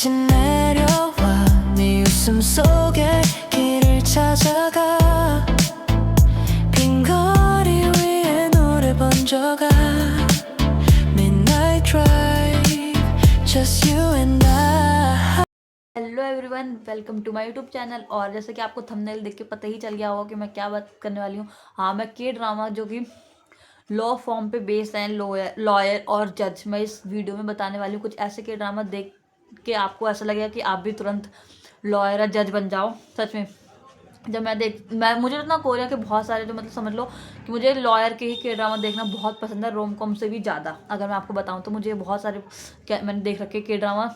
다시 내려와 네 웃음 속에 길을 찾아가 빈 거리 위에 노래 번져가 Midnight Drive Just you and I hello everyone, welcome to my YouTube channel. और जैसे कि आपको thumbnail देख के पता ही चल गया होगा कि मैं क्या बात करने वाली हूँ। हाँ, मैं के ड्रामा जो कि लॉ फॉर्म पे बेस्ड है, लॉयर और जज, मैं इस वीडियो में बताने वाली हूँ। कुछ ऐसे के ड्रामा देख के आपको ऐसा लगेगा कि आप भी तुरंत लॉयर या जज बन जाओ। सच में जब मैं मुझे ना कोरिया के बहुत सारे, जो मतलब समझ लो कि मुझे लॉयर के ही के ड्रामा देखना बहुत पसंद है, रोम कॉम से भी ज़्यादा। अगर मैं आपको बताऊँ तो मुझे बहुत सारे मैंने देख रखे के ड्रामा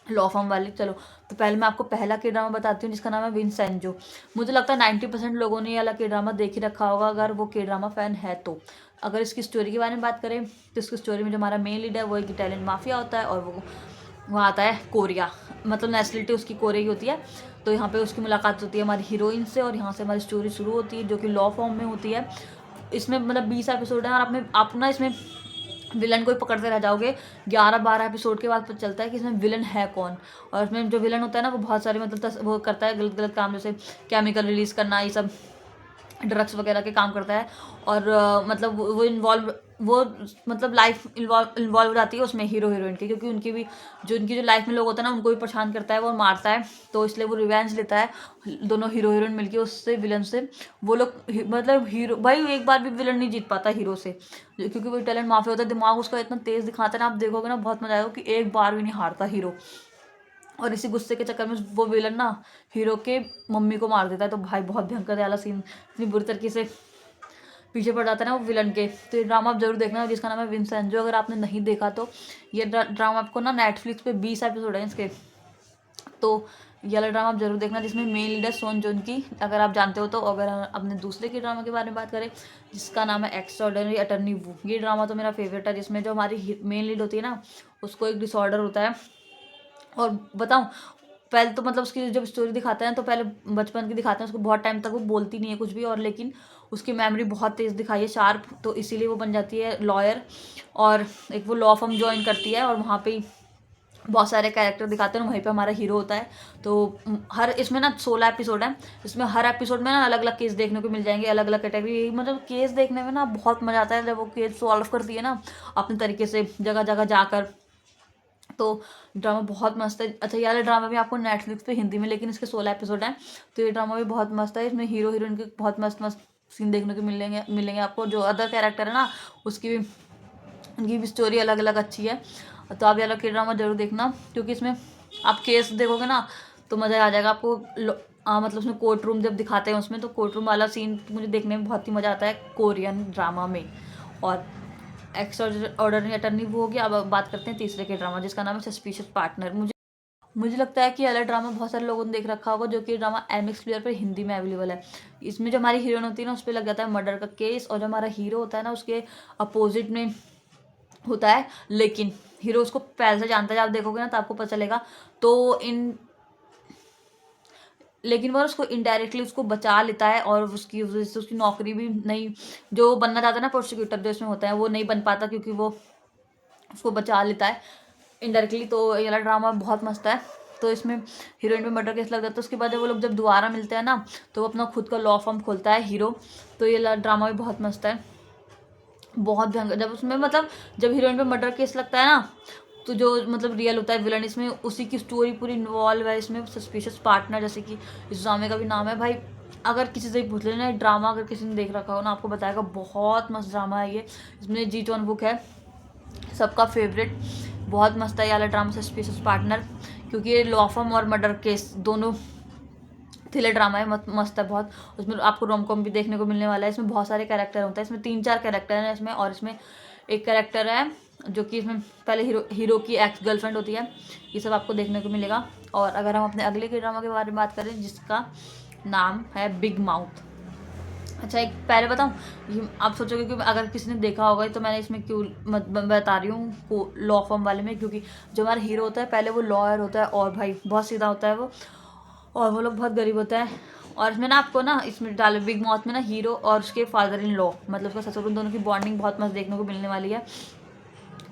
लॉ फॉर्म वाले। चलो, तो पहले मैं आपको पहला के ड्रामा बताती हूँ जिसका नाम है विंसेंजो। मुझे लगता है 90% लोगों ने ये वाला के ड्रामा देख ही रखा होगा, अगर वो के ड्रामा फ़ैन है तो। अगर इसकी स्टोरी के बारे में बात करें तो इसकी स्टोरी में जो हमारा मेन लीड है वो एक इटालियन माफिया होता है, और वो वहाँ आता है कोरिया, मतलब नेशनलिटी उसकी कोरिया की होती है। तो यहाँ पे उसकी मुलाकात होती है हमारी हीरोइन से, और यहाँ से हमारी स्टोरी शुरू होती है जो कि लॉ फॉर्म में होती है। इसमें मतलब 20 एपिसोड हैं, और आप ना इसमें विलन को ही पकड़ते रह जाओगे। 11-12 एपिसोड के बाद पता चलता है कि इसमें विलन है कौन। और इसमें जो विलन होता है ना, वो बहुत सारे मतलब वो करता है गलत गलत काम, जैसे केमिकल रिलीज़ करना, ये सब ड्रग्स वगैरह के काम करता है। और मतलब वो मतलब लाइफ इन्वॉल्व हो जाती है उसमें हीरो हीरोइन की, क्योंकि उनकी जो लाइफ में लोग होते हैं ना, उनको भी परेशान करता है, वो मारता है। तो इसलिए वो रिवेंज लेता है, दोनों हीरो हीरोइन मिलके उससे, विलन से। वो लोग मतलब हीरो भाई एक बार भी विलन नहीं जीत पाता हीरो से, क्योंकि वो टैलेंट माफिया होता है। दिमाग उसका इतना तेज दिखाता है ना, आप देखोगे ना बहुत मजा आएगा कि एक बार भी नहीं हारता हीरो। और इसी गुस्से के चक्कर में वो विलन ना हीरो के मम्मी को मार देता है। तो भाई बहुत भयंकर वाला सीन, इतनी बुरी तरीके से पीछे पड़ जाता है ना वो विलन के। तो ये ड्रामा आप जरूर देखना, जिसका नाम है विंसेंजो। अगर आपने नहीं देखा तो ये ड्रामा आपको ना नेटफ्लिक्स पे 20 एपिसोड है इसके, तो ये वाला ड्रामा आप जरूर देखना, जिसमें मेन लीड है सोन जोन की, अगर आप जानते हो तो। अगर अपने दूसरे के ड्रामा के बारे में बात करें जिसका नाम है एक्स्ट्राऑर्डिनरी अटर्नी वू, ये ड्रामा तो मेरा फेवरेट है, जिसमें जो हमारी मेन लीड होती है ना, उसको एक डिसऑर्डर होता है। और बताऊं, पहले तो मतलब उसकी जब स्टोरी दिखाते हैं तो पहले बचपन की दिखाते हैं उसको, बहुत टाइम तक वो बोलती नहीं है कुछ भी, और लेकिन उसकी मेमोरी बहुत तेज़ दिखाई है, शार्प, तो इसीलिए वो बन जाती है लॉयर। और एक वो लॉ फर्म ज्वाइन करती है, और वहाँ पे बहुत सारे कैरेक्टर दिखाते हैं, वहीं पे हमारा हीरो होता है। तो हर इसमें ना 16 एपिसोड है, इसमें हर एपिसोड में ना अलग अलग केस देखने को मिल जाएंगे, अलग अलग कैटेगरी। मतलब केस देखने में ना बहुत मज़ा आता है जब वो केस सॉल्व करती है ना अपने तरीके से, जगह जगह जाकर। तो ड्रामा बहुत मस्त है। अच्छा, ये वाला ड्रामा भी आपको नेटफ्लिक्स पे हिंदी में, लेकिन इसके 16 एपिसोड हैं। तो ये ड्रामा भी बहुत मस्त है, इसमें हीरो हीरोइन के बहुत मस्त मस्त सीन देखने को मिलेंगे आपको। जो अदर कैरेक्टर है ना, उसकी भी उनकी भी स्टोरी अलग अलग अच्छी है। तो आप ये वाला के ड्रामा जरूर देखना, क्योंकि इसमें आप केस देखोगे ना तो मज़ा आ जाएगा आपको। मतलब उसमें कोर्ट रूम जब दिखाते हैं उसमें, तो कोर्ट रूम वाला सीन मुझे देखने में बहुत ही मज़ा आता है कोरियन ड्रामा में। और एक्स्ट्रा ऑर्डनरी अटर्नी वो हो गया। अब बात करते हैं तीसरे के ड्रामा जिसका नाम है सस्पिशियस पार्टनर। मुझे लगता है कि अलग ड्रामा बहुत सारे लोगों ने देख रखा होगा, जो कि ड्रामा एमएक्स प्लेयर पर हिंदी में अवेलेबल है। इसमें जो हमारी हीरोइन होती है ना, उस पर लग जाता है मर्डर का केस, और जो हमारा हीरो होता है ना, उसके अपोजिट में होता है। लेकिन हीरो उसको पहले से जानता है, जब आप देखोगे ना तो आपको पता चलेगा। तो लेकिन वह उसको इनडायरेक्टली उसको बचा लेता है, और उसकी वजह से उसकी नौकरी भी नहीं, जो बनना चाहता है ना प्रोसिक्यूटर जो इसमें होता है, वो नहीं बन पाता, क्योंकि वो उसको बचा लेता है इनडायरेक्टली। तो ये वाला ड्रामा बहुत मस्त है। तो इसमें हीरोइन पे मर्डर केस लग जाता है, उसके बाद वो लोग जब दोबारा मिलते हैं ना, तो वो अपना खुद का लॉ फर्म खोलता है हीरो। तो ये ड्रामा भी बहुत मस्त है, बहुत भयंकर। जब उसमें मतलब जब हीरोइन पे मर्डर केस लगता है ना, तो जो मतलब रियल होता है विलन, इसमें उसी की स्टोरी पूरी इन्वॉल्व है इसमें। सस्पिशियस पार्टनर, जैसे कि इस ड्रामे का भी नाम है। भाई अगर किसी से पूछ लेना ड्रामा, अगर किसी ने देख रखा हो ना, आपको बताएगा बहुत मस्त ड्रामा है ये। इसमें जी चॉन वुक है, सबका फेवरेट, बहुत मस्त है ये वाला ड्रामा सस्पिशियस पार्टनर, क्योंकि ये लॉ फर्म और मर्डर केस दोनों थ्रिलर ड्रामा है, मस्त है बहुत। उसमें आपको रोम कॉम भी देखने को मिलने वाला है। इसमें बहुत सारे कैरेक्टर होते हैं, इसमें 3-4 कैरेक्टर हैं इसमें। और इसमें एक कैरेक्टर है जो कि इसमें पहले हीरो की एक्स गर्लफ्रेंड होती है। ये सब आपको देखने को मिलेगा। और अगर हम अपने अगले के ड्रामा के बारे में बात करें जिसका नाम है बिग माउथ। अच्छा, एक पहले बताऊँ, ये आप सोचोगे कि अगर किसी ने देखा होगा तो मैंने इसमें क्यों बता रही हूँ लॉ फॉर्म वाले में, क्योंकि जो हमारा हीरो होता है पहले वो लॉयर होता है, और भाई बहुत सीधा होता है वो, और वो लोग बहुत गरीब होता है। और इसमें ना आपको ना इसमें डाले बिग माउथ में ना हीरो और उसके फादर इन लॉ, मतलब उसका ससुर, उन दोनों की बॉन्डिंग बहुत मस्त देखने को मिलने वाली है।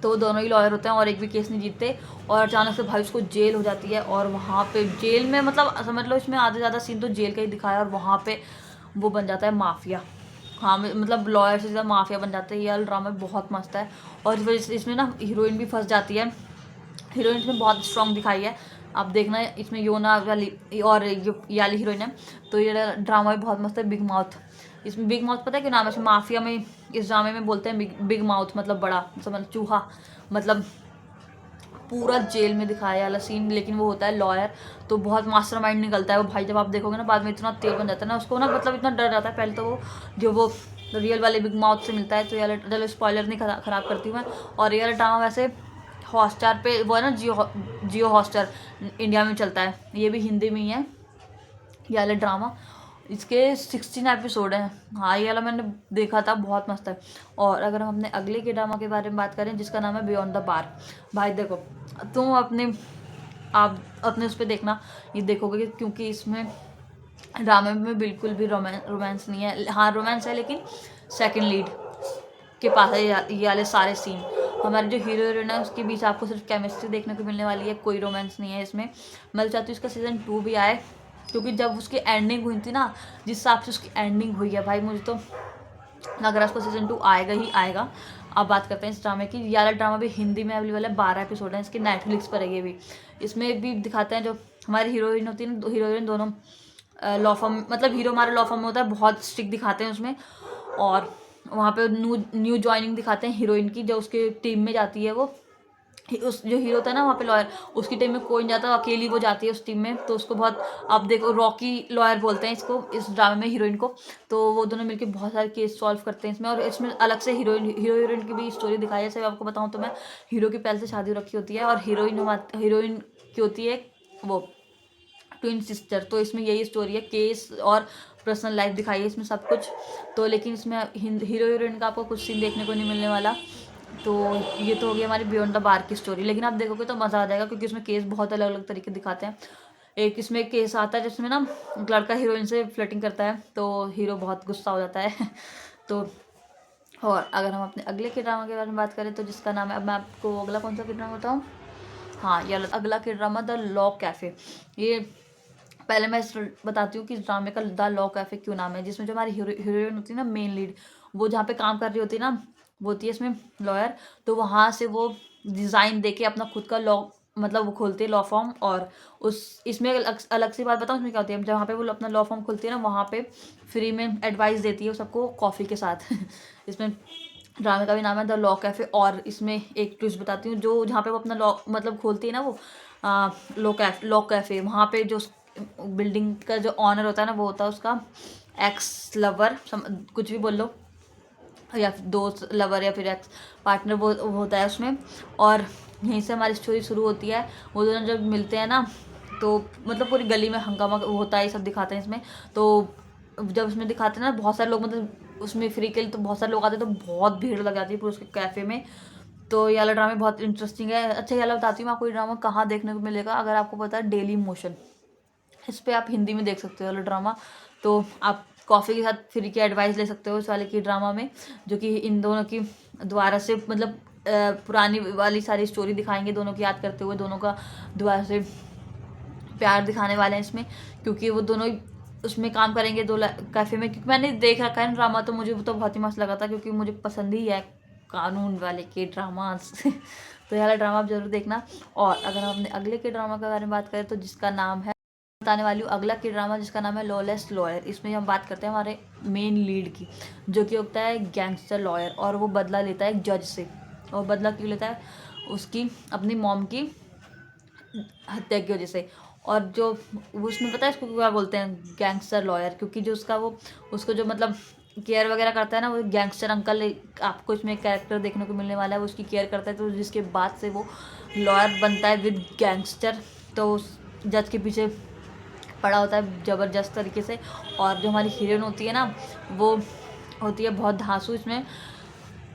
तो वो दोनों ही लॉयर होते हैं और एक भी केस नहीं जीतते। और अचानक से भाई उसको जेल हो जाती है, और वहाँ पे जेल में मतलब समझ लो इसमें आधे ज़्यादा सीन तो जेल का ही दिखाया, और वहाँ पे वो बन जाता है माफिया। हाँ मतलब लॉयर से ज़्यादा माफिया बन जाता है। ये वाला ड्रामा बहुत मस्त है। और इस वजह से इसमें ना हीरोइन भी फंस जाती है। हीरोइन इसमें बहुत स्ट्रांग दिखाई है। आप देखना इसमें योना वाली और ये वाली हीरोइन है। तो ये ड्रामा भी बहुत मस्त है। बिग माउथ, इसमें बिग माउथ पता है क्या नाम है? इसमें माफिया में इस ड्रामे में बोलते हैं बिग माउथ, मतलब बड़ा, समझ चूहा, मतलब पूरा जेल में दिखाया वाला सीन। लेकिन वो होता है लॉयर, तो बहुत मास्टरमाइंड निकलता है वो भाई। जब आप देखोगे ना बाद में इतना तेज बन जाता है ना, उसको ना मतलब इतना डर जाता है पहले तो वो, जो वो रियल वाले बिग माउथ से मिलता है। तो ये चलो स्पॉइलर नहीं खराब करती हूँ मैं। और ये वाला ड्रामा वैसे हॉटस्टार पे वो है ना, जियो हॉटस्टार इंडिया में चलता है। ये भी हिंदी में ही है ये वाला ड्रामा। इसके 16 एपिसोड हैं। हाँ ये वाला मैंने देखा था, बहुत मस्त है। और अगर हम अपने अगले के ड्रामा के बारे में बात करें जिसका नाम है बियॉन्ड द बार, भाई देखो तुम आप अपने उस पर देखना, ये देखोगे क्योंकि इसमें ड्रामे में बिल्कुल भी रोमांस नहीं है। हाँ रोमांस है, लेकिन सेकंड लीड के पास है ये वाले सारे सीन। हमारे जो हीरो हीरोइन है उसके बीच आपको सिर्फ केमिस्ट्री देखने को मिलने वाली है, कोई रोमांस नहीं है इसमें। मैं तो चाहती हूँ इसका सीज़न 2 भी आए, क्योंकि जब उसकी एंडिंग हुई थी ना, जिस हिसाब से उसकी एंडिंग हुई है भाई, मुझे तो लग रहा है उसका सीज़न 2 आएगा ही आएगा। अब बात करते हैं इस ड्रामे की। ये वाला ड्रामा भी हिंदी में अवेलेबल है, 12 एपिसोड हैं इसके, नेटफ्लिक्स पर है ये भी। इसमें भी दिखाते हैं जो हमारी हीरोइन होती है ना, हीरोइन दोनों लॉ फर्म, मतलब हीरो हमारा लॉ फर्म में होता है, बहुत स्ट्रिक्ट दिखाते हैं उसमें। और वहाँ पे न्यू ज्वाइनिंग दिखाते हैं हीरोइन की, जो उसके टीम में जाती है वो, उस जो हीरो था ना वहाँ पे लॉयर, उसकी टीम में कोई नहीं जाता, अकेली वो जाती है उस टीम में। तो उसको बहुत, आप देखो रॉकी लॉयर बोलते हैं इसको इस ड्रामे में हीरोइन को। तो वो दोनों मिलकर बहुत सारे केस सॉल्व करते हैं इसमें। और इसमें अलग से हीरोइन की भी स्टोरी दिखाई है। जैसे आपको बताऊँ तो मैं, हीरो की पहले से शादी रखी होती है, और हीरोइन की होती है वो ट्विन सिस्टर। तो इसमें यही स्टोरी है, केस और पर्सनल लाइफ दिखाई है इसमें सब कुछ। तो लेकिन इसमें हीरो हीरोइन का आपको कुछ सीन देखने को नहीं मिलने वाला। तो ये तो हो गई हमारी बियॉन्ड द बार की स्टोरी। लेकिन आप देखोगे तो मज़ा आ जाएगा, क्योंकि इसमें केस बहुत अलग अलग तरीके दिखाते हैं। एक इसमें केस आता है जिसमें ना एक लड़का हीरोइन से फ्लर्टिंग करता है, तो हीरो बहुत गुस्सा हो जाता है तो और अगर हम अपने अगले के ड्रामा के बारे में बात करें तो जिसका नाम है, अब मैं आपको अगला कौन सा के ड्रामा बताऊँ, हाँ ये अगला के ड्रामा द लॉ कैफ़े। ये पहले मैं बताती हूँ कि इस ड्रामे का द लॉ कैफ़े क्यों नाम है। जिसमें जो हमारी हीरोइन होती है ना, मेन लीड, वो जहाँ पे काम कर रही होती है ना, वो होती है इसमें लॉयर। तो वहाँ से वो डिज़ाइन दे के अपना खुद का लॉ, मतलब वो खोलती है लॉ फॉर्म। और उस इसमें अलग सी बात बताऊँ, इसमें क्या होती है, जहाँ पे वो अपना लॉ फॉर्म खोलती है ना, वहाँ पे फ्री में एडवाइस देती है सबको कॉफ़ी के साथ इसमें ड्रामे का भी नाम है द लॉ कैफ़े। और इसमें एक ट्विस्ट बताती हूँ, जो जहाँ पे वो अपना लॉ मतलब खोलती है ना, वो लॉ कैफ़े, वहाँ पे जो बिल्डिंग का जो ऑनर होता है ना, वो होता है उसका एक्स लवर, कुछ भी बोल लो, या दोस्त लवर या फिर एक्स पार्टनर, वो होता है उसमें। और यहीं से हमारी स्टोरी शुरू होती है। वो दोनों जब मिलते हैं ना, तो मतलब पूरी गली में हंगामा होता है, ये सब दिखाते हैं इसमें। तो जब उसमें दिखाते हैं ना, बहुत सारे लोग, मतलब उसमें फ्री के लिए तो बहुत सारे लोग आते हैं, तो बहुत भीड़ लग जाती है पूरे उसके कैफ़े में। तो ये वाला ड्रामा बहुत इंटरेस्टिंग है। अच्छा ये वाला बताती हूँ आपको, ये ड्रामा कहाँ देखने को मिलेगा। अगर आपको पता है डेली मोशन, इस पे आप हिंदी में देख सकते हो वाला ड्रामा। तो आप कॉफ़ी के साथ फ्री की एडवाइस ले सकते हो इस वाले की ड्रामा में, जो कि इन दोनों की दोबारा से मतलब पुरानी वाली सारी स्टोरी दिखाएंगे, दोनों की याद करते हुए दोनों का दोबारा से प्यार दिखाने वाले हैं इसमें। क्योंकि वो दोनों ही उसमें काम करेंगे कैफ़े में। क्योंकि मैंने देख रखा है ड्रामा, तो मुझे तो बहुत ही मस्त लगा था, क्योंकि मुझे पसंद ही है कानून वाले के ड्रामास तो ये वाला ड्रामा आप जरूर देखना। और अगर हम अपने अगले के ड्रामा के बारे में बात करें तो जिसका नाम है, बताने वाली हूँ अगला के ड्रामा जिसका नाम है लॉलेस लॉयर। इसमें हम बात करते हैं हमारे मेन लीड की, जो कि होता है गैंगस्टर लॉयर, और वो बदला लेता है जज से। और बदला क्यों लेता है? उसकी अपनी मॉम की हत्या की वजह से। और जो उसमें पता है इसको क्या बोलते हैं, गैंगस्टर लॉयर, क्योंकि जो उसको जो मतलब केयर वगैरह करता है ना, वो गैंगस्टर अंकल, आपको इसमें एक कैरेक्टर देखने को मिलने वाला है, वो उसकी केयर करता है। तो जिसके बाद से वो लॉयर बनता है विद गैंगस्टर। तो उस जज के पीछे पड़ा होता है ज़बरदस्त तरीके से। और जो हमारी हीरोइन होती है ना, वो होती है बहुत धांसू इसमें,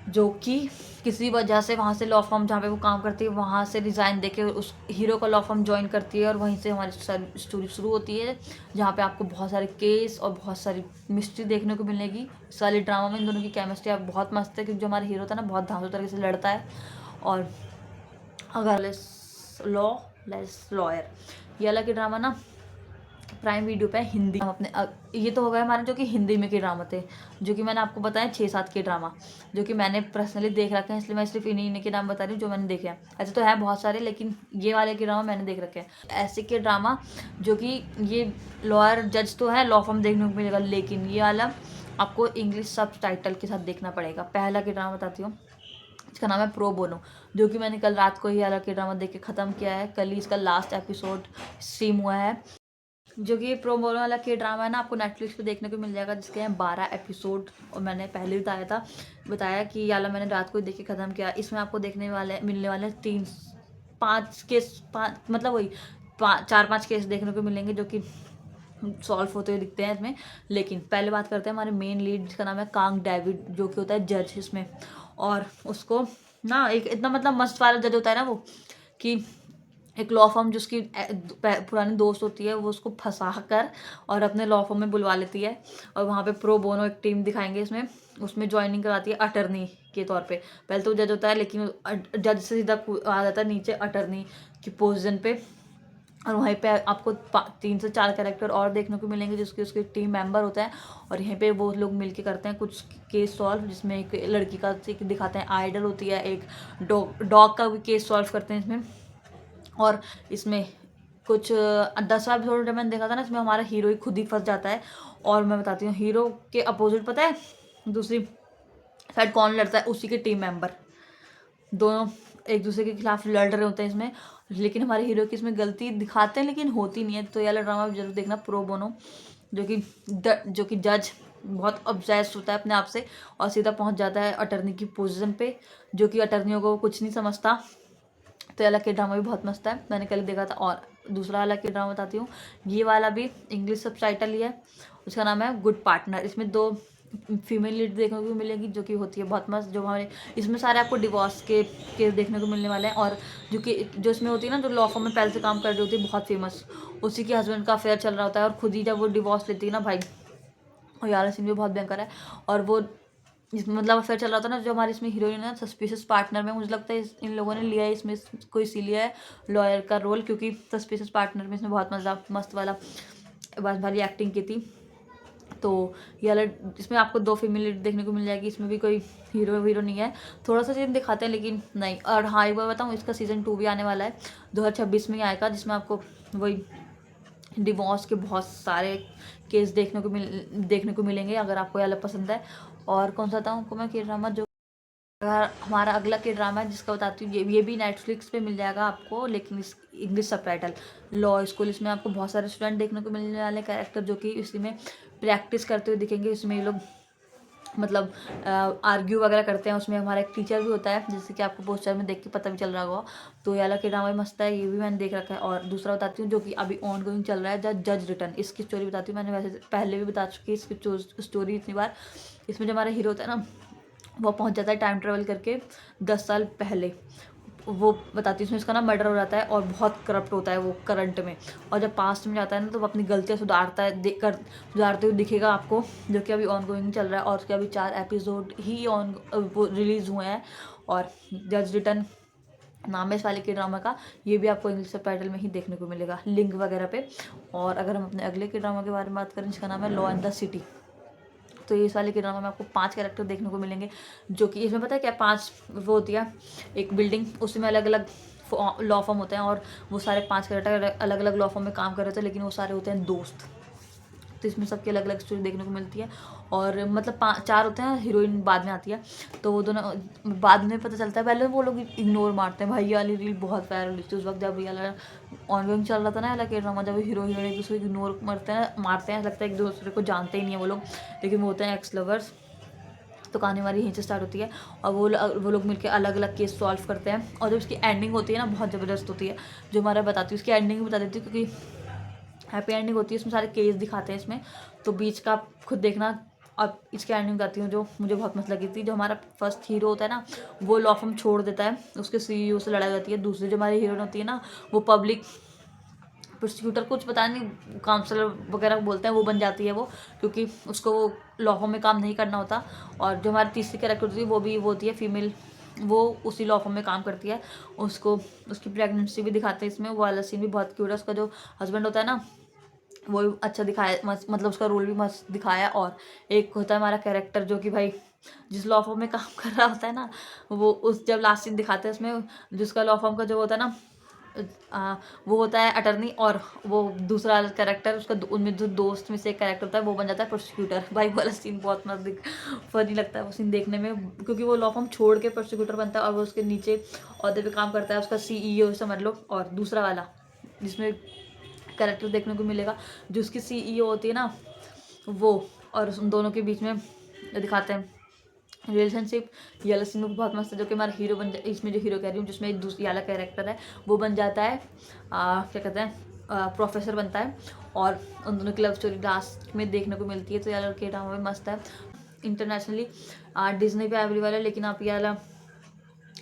जो कि किसी वजह से वहाँ से लॉ फर्म जहाँ पे वो काम करती है, वहाँ से रिज़ाइन देके उस हीरो का लॉ फर्म ज्वाइन करती है। और वहीं से हमारी स्टोरी शुरू होती है, जहाँ पे आपको बहुत सारे केस और बहुत सारी मिस्ट्री देखने को मिलेगी इस वाले ड्रामा में। इन दोनों की केमिस्ट्री आप बहुत मस्त है, क्योंकि जो हमारा हीरो था ना, बहुत धांसू तरीके से लड़ता है। और अगर लेस लॉयर, ये वाला के ड्रामा ना प्राइम वीडियो पे हिंदी हम अपने ये तो हो गए हमारे जो कि हिंदी में के ड्रामा थे, जो कि मैंने आपको बताया 6-7 के ड्रामा जो कि मैंने पर्सनली देख रखे हैं, इसलिए मैं सिर्फ इन्हीं के नाम बता रही हूँ जो मैंने देखे हैं। ऐसे तो है बहुत सारे, लेकिन ये वाले के ड्रामा मैंने देख रखे हैं। ऐसे के ड्रामा जो कि ये लॉयर जज तो है, लॉ फॉर्म देखने को मिलेगा, लेकिन ये वाला आपको इंग्लिश सब टाइटल के साथ देखना पड़ेगा। पहला के ड्रामा बताती हूँ, इसका नाम है प्रो बोनो, जो कि मैंने कल रात को ही वाला के ड्रामा देख के ख़त्म किया है। कल ही इसका लास्ट एपिसोड स्ट्रीम हुआ है। जो कि प्रो बोनो वाला के ड्रामा है ना, आपको नेटफ्लिक्स पे देखने को मिल जाएगा, जिसके हैं 12 एपिसोड। और मैंने पहले बताया कि ये वाला मैंने रात को ही देख के ख़त्म किया। इसमें आपको मिलने वाले 3-5 केस, मतलब वही 4-5 केस देखने को मिलेंगे जो कि सॉल्व होते हुए दिखते हैं इसमें। लेकिन पहले बात करते हैं हमारे मेन लीड, जिसका नाम है कांग डेविड, जो कि होता है जज इसमें। और उसको ना एक इतना मतलब मस्त वाला जज होता है ना वो, कि एक लॉ फर्म जिसकी पुरानी दोस्त होती है, वो उसको फंसा कर और अपने लॉ फर्म में बुलवा लेती है। और वहाँ पे प्रो बोनो एक टीम दिखाएंगे इसमें, उसमें ज्वाइनिंग कराती है अटर्नी के तौर पे। पहले तो जज होता है, लेकिन जज से सीधा आ जाता है नीचे अटर्नी की पोजीशन पे। और वहीं पे आपको 3 से 4 कैरेक्टर और देखने को मिलेंगे, जिसके उसके टीम मेंबर होता है। और यहीं पे वो लोग मिलके करते हैं कुछ केस सॉल्व, जिसमें एक लड़की का दिखाते हैं आइडल होती है, एक डॉग का भी केस सॉल्व करते हैं इसमें। और इसमें कुछ 10वां एपिसोड जब मैंने देखा था ना, इसमें हमारा हीरो ही खुद ही फंस जाता है। और मैं बताती हूँ, हीरो के अपोजिट पता है दूसरी साइड कौन लड़ता है, उसी के टीम मेंबर। दोनों एक दूसरे के खिलाफ लड़ रहे होते हैं इसमें, लेकिन हमारे हीरो की इसमें गलती दिखाते हैं लेकिन होती नहीं है। तो ये वाला ड्रामा जरूर देखना, प्रो बोनो, जो कि जज बहुत ऑब्सेस्ड होता है अपने आप से और सीधा पहुंच जाता है अटर्नी की पोजीशन पे, जो कि अटर्नियों को कुछ नहीं समझता। तो ये वाला के ड्रामा भी बहुत मस्त है, मैंने कल देखा था। और दूसरा वाला के ड्रामा बताती हूँ, ये वाला भी इंग्लिश सबटाइटल ही है, उसका नाम है गुड पार्टनर। इसमें 2 फीमेल लीड देखने को मिलेगी, जो कि होती है बहुत मस्त। जो हमारे इसमें सारे आपको डिवोर्स के केस देखने को मिलने वाले हैं। और जो इसमें होती है ना, जो लॉ फर्म में पहले से काम कर रही होती है बहुत फेमस, उसी के हस्बैंड का अफेयर चल रहा होता है। और खुद ही जब वो डिवोर्स लेती है ना भाई, और यार सीन भी बहुत भयंकर है। और वो इसमें मतलब अफेयर चल रहा था ना, जो हमारी इसमें हीरोइन है सस्पिशियस पार्टनर में, मुझे लगता है इन लोगों ने लिया है इसमें कोई इसीलिए है लॉयर का रोल, क्योंकि सस्पिशियस पार्टनर में इसमें बहुत मस्त वाला वाली एक्टिंग की थी। तो ये वाला इसमें आपको 2 फीमेल लीड देखने को मिल जाएगी। इसमें भी कोई हीरो नहीं है, थोड़ा सा सीन दिखाते हैं लेकिन नहीं। और हाँ एक बार बताऊँ, इसका सीज़न 2 भी आने वाला है 2026 में ही आएगा, जिसमें आपको वही डिवोर्स के बहुत सारे केस देखने को मिलेंगे, अगर आपको ये वाला पसंद है। और कौन सा था आपको मैं के ड्रामा, जो हमारा अगला के ड्रामा है जिसका बताती हूँ, ये भी नेटफ्लिक्स पे मिल जाएगा आपको, लेकिन इस इंग्लिश सबटाइटल, लॉ स्कूल। इसमें आपको बहुत सारे स्टूडेंट देखने को मिलने वाले कैरेक्टर, जो कि इसी में प्रैक्टिस करते हुए दिखेंगे। इसमें ये लोग मतलब आर्ग्यू वगैरह करते हैं। उसमें हमारा एक टीचर भी होता है, जैसे कि आपको पोस्टर में देख के पता भी चल रहा होगा। तो ये वाला के ड्रामा भी मस्त है, ये भी मैंने देख रखा है। और दूसरा बताती हूँ, जो कि अभी ऑन गोइंग चल रहा है, जज रिटर्न। इसकी स्टोरी बताती हूँ, मैंने वैसे पहले भी बता चुकी है इसकी स्टोरी इतनी बार। इसमें जो हमारा हीरो होता है ना, वो पहुंच जाता है टाइम ट्रेवल करके 10 साल पहले। वो बताती हूँ, उसमें इसका ना मर्डर हो जाता है और बहुत करप्ट होता है वो करंट में। और जब पास्ट में जाता है ना, तो वो अपनी गलतियाँ सुधारते हुए दिखेगा आपको, जो कि अभी ऑन गोइंग चल रहा है। और उसके अभी 4 एपिसोड ही वो रिलीज़ हुए हैं। और जज रिटर्न नाम है इस वाले के ड्रामा का, ये भी आपको इंग्लिश सबटाइटल में ही देखने को मिलेगा लिंक वगैरह पे। और अगर हम अपने अगले के ड्रामा के बारे में बात करें, जिसका नाम है लॉ एंड द सिटी, तो इस वाले के ड्रामा में आपको 5 कैरेक्टर देखने को मिलेंगे, जो कि इसमें पता है क्या 5 वो होती है एक बिल्डिंग, उसमें अलग अलग लॉ फर्म होते हैं। और वो सारे 5 कैरेक्टर अलग अलग लॉ फर्म में काम कर रहे थे, लेकिन वो सारे होते हैं दोस्त। तो इसमें सबकी अलग अलग स्टोरी देखने को मिलती है। और मतलब 4 होते हैं, हीरोइन बाद में आती है, तो वो दोनों बाद में पता चलता है। पहले वो लोग इग्नोर मारते हैं। भाई ये वाली रील बहुत वायरल हुई थी उस वक्त, जब ये वाला ऑनगोइंग चल रहा था ना वाला के ड्रामा, जब हीरो हीरोइन एक दूसरे को इग्नोर मारते हैं, लगता है एक दूसरे को जानते ही नहीं है वो लोग, लेकिन वो होते हैं एक्स लवर्स। तो कहानी हमारी यहीं से स्टार्ट होती है। और वो लोग मिलकर अलग अलग केस सॉल्व करते हैं। और जब उसकी एंडिंग होती है ना, बहुत ज़बरदस्त होती है, जो हमारा बताती हूँ उसकी एंडिंग भी बता देती हूँ, क्योंकि हैप्पी एंडिंग होती है इसमें, सारे केस दिखाते हैं इसमें, तो बीच का आप खुद देखना। अब इसकी एंडिंग बताती हूँ, जो मुझे बहुत मस्त लगी थी। जो हमारा फर्स्ट हीरो होता है ना, वो लॉ फर्म छोड़ देता है, उसके सीईओ से लड़ाई होती है। दूसरी जो हमारी हीरोइन होती है ना, वो पब्लिक प्रोसिक्यूटर, कुछ पता नहीं काउंसलर वगैरह बोलते हैं, वो बन जाती है वो, क्योंकि उसको वो लॉ फर्म में काम नहीं करना होता। और जो हमारी तीसरी कैरेक्टर होती है, वो होती है फीमेल वो उसी लॉ फर्म में काम करती है। उसको उसकी प्रेगनेंसी भी दिखाते हैं इसमें, वो वाला सीन भी बहुत क्यूट है। उसका जो हस्बैंड होता है ना वो भी अच्छा दिखाया, मतलब उसका रोल भी मस्त दिखाया। और एक होता है हमारा कैरेक्टर जो कि भाई जिस लॉ फर्म में काम कर रहा होता है ना, वो उस जब लास्ट सीन दिखाते हैं उसमें, जिसका लॉ फर्म का जो होता है ना वो होता है अटर्नी, और वो दूसरा कैरेक्टर उसका उनमें जो दोस्त में से एक कैरेक्टर होता है वो बन जाता है प्रोसिक्यूटर। भाई वाला सीन बहुत मस्त फनी लगता है वो सीन देखने में, क्योंकि वो लॉ फर्म छोड़ के प्रोसिक्यूटर बनता है और वो उसके नीचे औहदे पे काम करता है, उसका सीईओ समझ लो। और दूसरा वाला जिसमें कैरेक्टर देखने को मिलेगा जो उसकी सीईओ होती है ना वो, और उन दोनों के बीच में दिखाते हैं रिलेशनशिप। ये वाला सीन में बहुत मस्त है, जो कि हमारा हीरो बन इसमें जो हीरो कह रही हूँ, जिसमें एक दूसरी वाला कैरेक्टर है वो बन जाता है क्या कहते हैं प्रोफेसर बनता है। और उन दोनों की लव स्टोरी लास्ट में देखने को मिलती है। तो ये वाला के ड्रामा में मस्त है। इंटरनेशनली डिज्नी पे अवेलेबल है, लेकिन आप ये वाला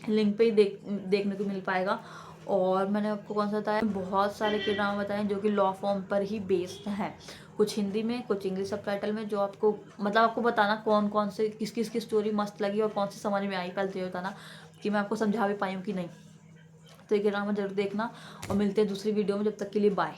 लिंक पे ही देखने को मिल पाएगा। और मैंने आपको कौन सा बताया, बहुत सारे के ड्रामा बताए जो कि लॉ फॉर्म पर ही बेस्ड हैं, कुछ हिंदी में कुछ इंग्लिश सबटाइटल में, जो आपको मतलब आपको बताना कौन कौन से किस किस की स्टोरी मस्त लगी और कौन सी समझ में आई, पहले तो ये बताना कि मैं आपको समझा भी पाई हूँ कि नहीं। तो ये ड्रामा जरूर देखना, और मिलते हैं दूसरी वीडियो में, जब तक के लिए बाय।